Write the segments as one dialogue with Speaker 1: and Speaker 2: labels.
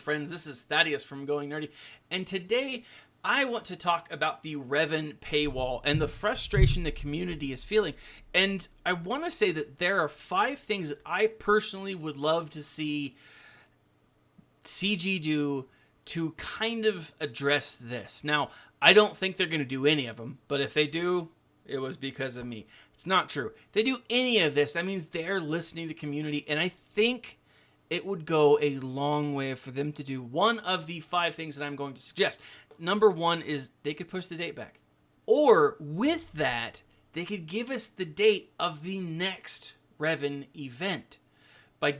Speaker 1: friends, this is Thaddeus from Going Nerdy, and today I want to talk about the Revan paywall and the frustration the community is feeling. And I want to say that there are 5 things that I personally would love to see CG do to kind of address this. Now, I don't think they're going to do any of them, but if they do, it was because of me. It's not true. If they do any of this, that means they're listening to the community, and I think it would go a long way for them to do one of the 5 things that I'm going to suggest. Number 1 is they could push the date back. Or with that, they could give us the date of the next Revan event. By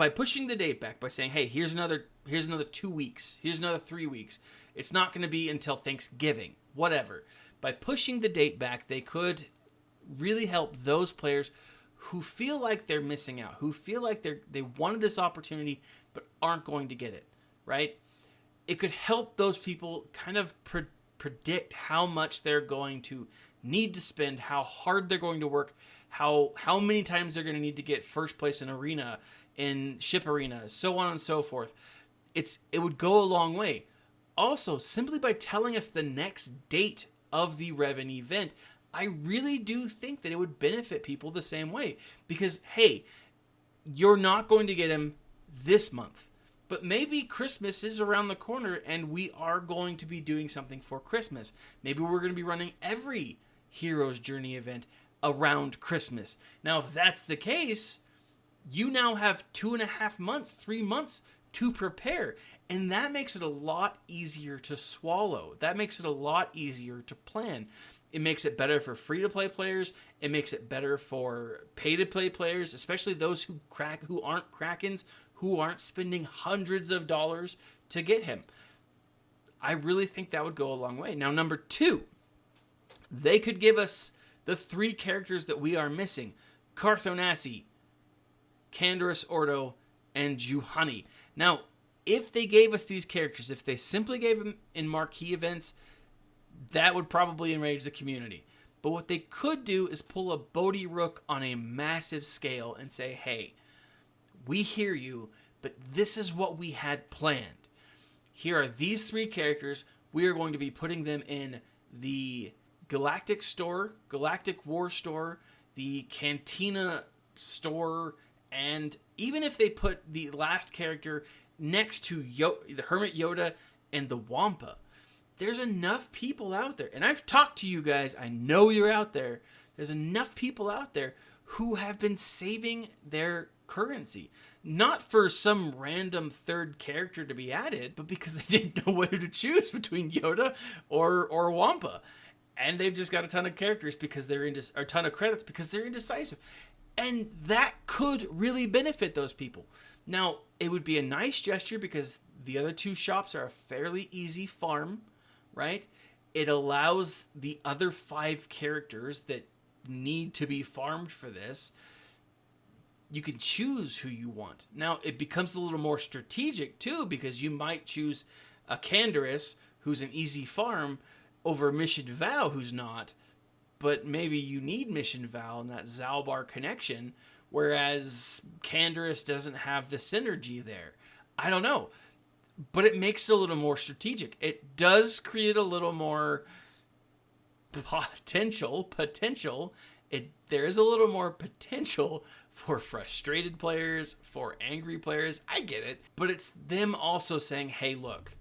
Speaker 1: pushing the date back, by saying, hey, here's another 2 weeks, here's another 3 weeks. It's not going to be until Thanksgiving, whatever. By pushing the date back, they could really help those players who feel like they're missing out, who feel like they wanted this opportunity but aren't going to get it, right? It could help those people kind of predict how much they're going to need to spend, how hard they're going to work, how many times they're going to need to get first place in arena, in ship arena, so on and so forth. It would go a long way. Also, simply by telling us the next date of the Revan event, I really do think that it would benefit people the same way. Because, hey, you're not going to get him this month. But maybe Christmas is around the corner and we are going to be doing something for Christmas. Maybe we're going to be running every Hero's Journey event around Christmas. Now, if that's the case, you now have 2.5 months, 3 months to prepare. And that makes it a lot easier to swallow. That makes it a lot easier to plan. It makes it better for free-to-play players. It makes it better for pay-to-play players, especially those who aren't Krakens, who aren't spending hundreds of dollars to get him. I really think that would go a long way. Now, number 2, they could give us the 3 characters that we are missing. Carthonasi, Canderous Ordo, and Juhani. Now, if they gave us these characters, if they simply gave them in marquee events, that would probably enrage the community. But what they could do is pull a Bodhi Rook on a massive scale and say, hey, we hear you, but this is what we had planned. Here are these 3 characters. We are going to be putting them in the Galactic Store, Galactic War Store, the Cantina Store, and even if they put the last character next to the Hermit Yoda and the Wampa, there's enough people out there. And I've talked to you guys. I know you're out there. There's enough people out there who have been saving their currency. Not for some random third character to be added, but because they didn't know whether to choose between Yoda or Wampa. And they've just got a ton of characters because they're a ton of credits because they're indecisive. And that could really benefit those people. Now, it would be a nice gesture because the other 2 shops are a fairly easy farm, right? It allows the other 5 characters that need to be farmed for this. You can choose who you want. Now, it becomes a little more strategic, too, because you might choose a Canderous, who's an easy farm, over Mission Vow, who's not. But maybe you need Mission Vow and that Zalbar connection, whereas Canderous doesn't have the synergy there. I don't know. But it makes it a little more strategic. It does create a little more potential. There is a little more potential for frustrated players, for angry players. I get it. But it's them also saying, hey, look,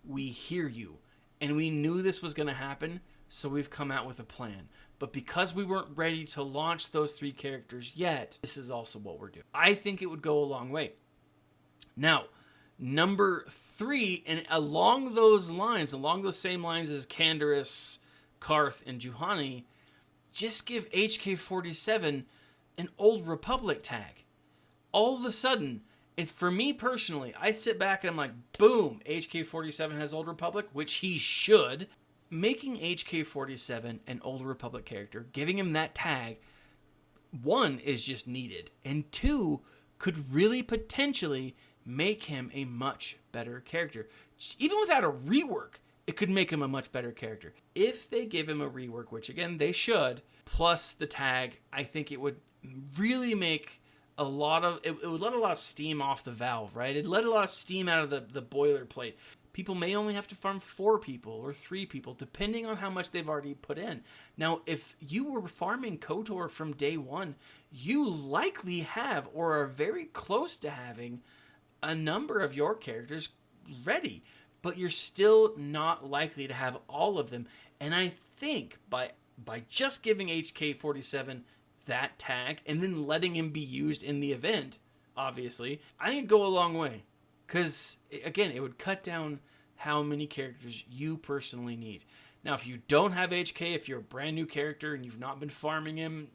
Speaker 1: we hear you. And we knew this was going to happen, so we've come out with a plan. But because we weren't ready to launch those 3 characters yet, this is also what we're doing. I think it would go a long way. Now, number 3, and along those same lines as Canderous, Karth, and Juhani, just give HK47 an Old Republic tag. All of a sudden, and for me personally, I sit back and I'm like, boom, HK47 has Old Republic, which he should. Making HK47 an Old Republic character, giving him that tag, 1, is just needed, and 2, could really potentially make him a much better character. Even without a rework, it could make him a much better character. If they give him a rework, which again, they should, plus the tag, I think it would really make it would let a lot of steam off the valve, right? It let a lot of steam out of the boilerplate. People may only have to farm 4 people or 3 people, depending on how much they've already put in. Now, if you were farming KOTOR from day one, you likely have or are very close to having a number of your characters ready, but you're still not likely to have all of them. And I think by just giving HK47 that tag and then letting him be used in the event, obviously, I think it'd go a long way. Because, again, it would cut down how many characters you personally need. Now, if you don't have HK, if you're a brand new character and you've not been farming him,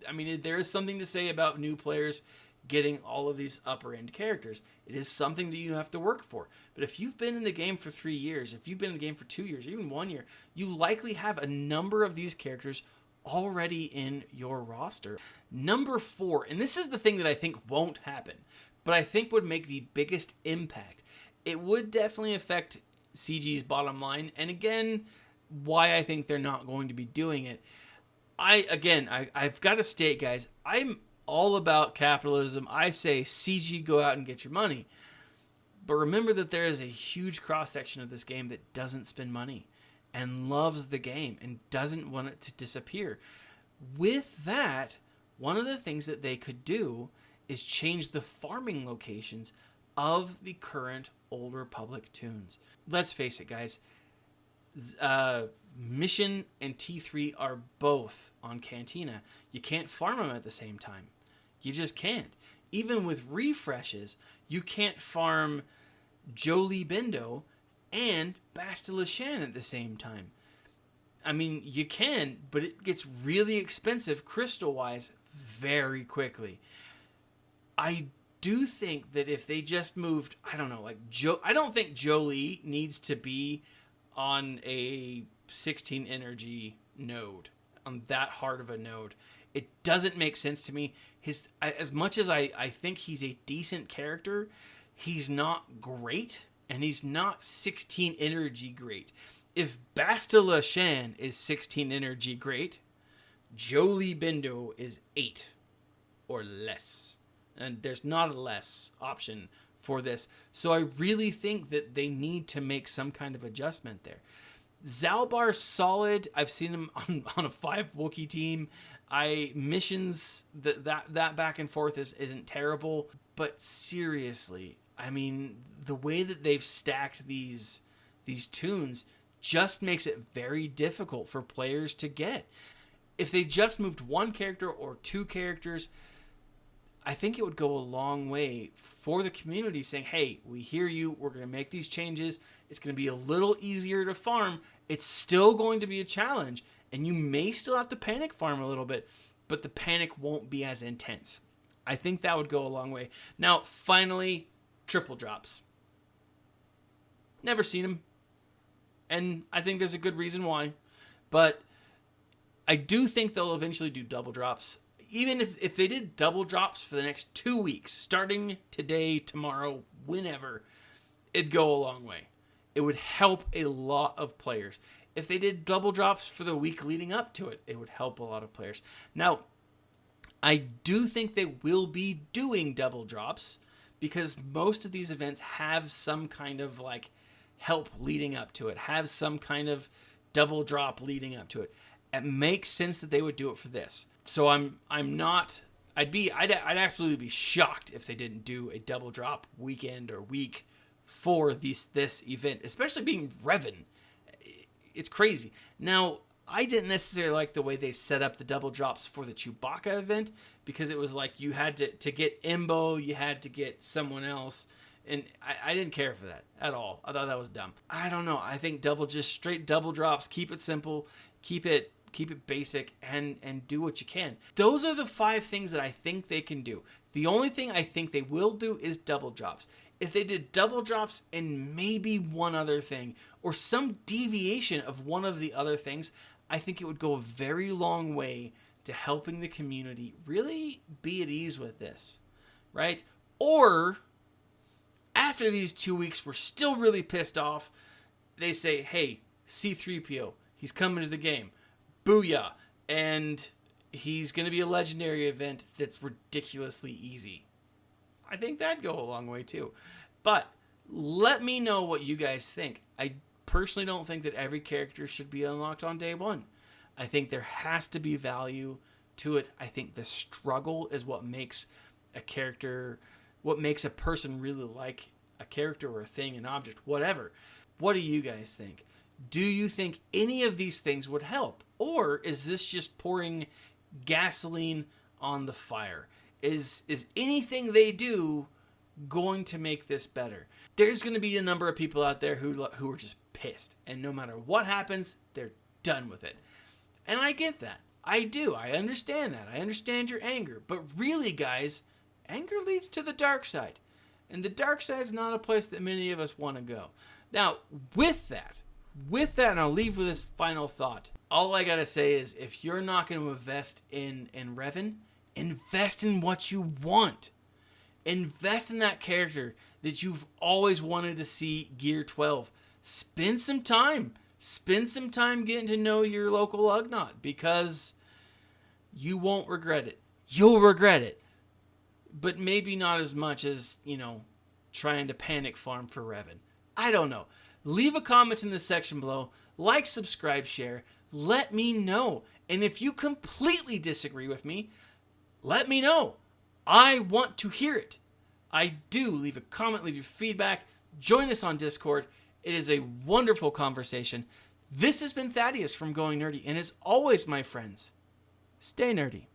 Speaker 1: I mean, there is something to say about new players getting all of these upper end characters. It is something that you have to work for. But if you've been in the game for 3 years, if you've been in the game for 2 years, even 1 year, you likely have a number of these characters already in your roster. Number 4, and this is the thing that I think won't happen, but I think would make the biggest impact. It would definitely affect CG's bottom line, and again, why I think they're not going to be doing it. I've got to state, guys, I'm all about capitalism. I say CG, go out and get your money. But remember that there is a huge cross-section of this game that doesn't spend money and loves the game and doesn't want it to disappear. With that, one of the things that they could do is change the farming locations of the current Old Republic tunes. Let's face it, guys. Mission and T3 are both on Cantina. You can't farm them at the same time. You just can't. Even with refreshes, you can't farm Jolie Bindo and Bastila Shan at the same time. I mean, you can, but it gets really expensive crystal-wise very quickly. I do think that if they just moved, I don't know, I don't think Jolie needs to be on a 16 energy node, on that hard of a node. It doesn't make sense to me. As much as I think he's a decent character, he's not great, and he's not 16 energy great. If Bastila Shan is 16 energy great, Jolie Bindo is 8 or less. And there's not a less option for this. So I really think that they need to make some kind of adjustment there. Zalbar's solid. I've seen him on a 5 Wookiee team. Missions, that back and forth isn't terrible. But seriously, I mean, the way that they've stacked these tunes just makes it very difficult for players to get. If they just moved 1 character or 2 characters, I think it would go a long way for the community saying, hey, we hear you. We're going to make these changes. It's going to be a little easier to farm. It's still going to be a challenge, and you may still have to panic farm a little bit, but the panic won't be as intense. I think that would go a long way. Now, finally, triple drops. Never seen them, and I think there's a good reason why, but I do think they'll eventually do double drops. Even if they did double drops for the next 2 weeks, starting today, tomorrow, whenever, it'd go a long way. It would help a lot of players. If they did double drops for the week leading up to it, it would help a lot of players. Now, I do think they will be doing double drops because most of these events have some kind of help leading up to it, have some kind of double drop leading up to it. It makes sense that they would do it for this. So I'd absolutely be shocked if they didn't do a double drop weekend or week for this event, especially being Revan. It's crazy. Now, I didn't necessarily like the way they set up the double drops for the Chewbacca event because it was like you had to get Imbo, you had to get someone else, and I didn't care for that at all. I thought that was dumb. I don't know. I think straight double drops, keep it simple, keep it basic, and do what you can. Those are the 5 things that I think they can do. The only thing I think they will do is double drops. If they did double drops and maybe one other thing, or some deviation of one of the other things, I think it would go a very long way to helping the community really be at ease with this, right? Or, after these 2 weeks, we're still really pissed off, they say, hey, C-3PO, he's coming to the game. Booyah. And he's going to be a legendary event that's ridiculously easy. I think that'd go a long way too. But let me know what you guys think. I personally don't think that every character should be unlocked on day one. I think there has to be value to it. I think the struggle is what makes a character, what makes a person really like a character or a thing, an object, whatever. What do you guys think? Do you think any of these things would help? Or is this just pouring gasoline on the fire? Is anything they do going to make this better? There's going to be a number of people out there who are just pissed. And no matter what happens, they're done with it. And I get that. I do. I understand that. I understand your anger. But really, guys, anger leads to the dark side. And the dark side is not a place that many of us want to go. Now, with that, and I'll leave with this final thought. All I got to say is, if you're not going to invest in Revan, invest in what you want. Invest in that character that you've always wanted to see Gear 12. Spend some time. Spend some time getting to know your local Ugnaught, because you won't regret it. You'll regret it. But maybe not as much as, trying to panic farm for Revan. I don't know. Leave a comment in the section below. Like, subscribe, share. Let me know. And if you completely disagree with me, let me know. I want to hear it. I do. Leave a comment, leave your feedback. Join us on Discord. It is a wonderful conversation. This has been Thaddeus from Going Nerdy. And as always, my friends, stay nerdy.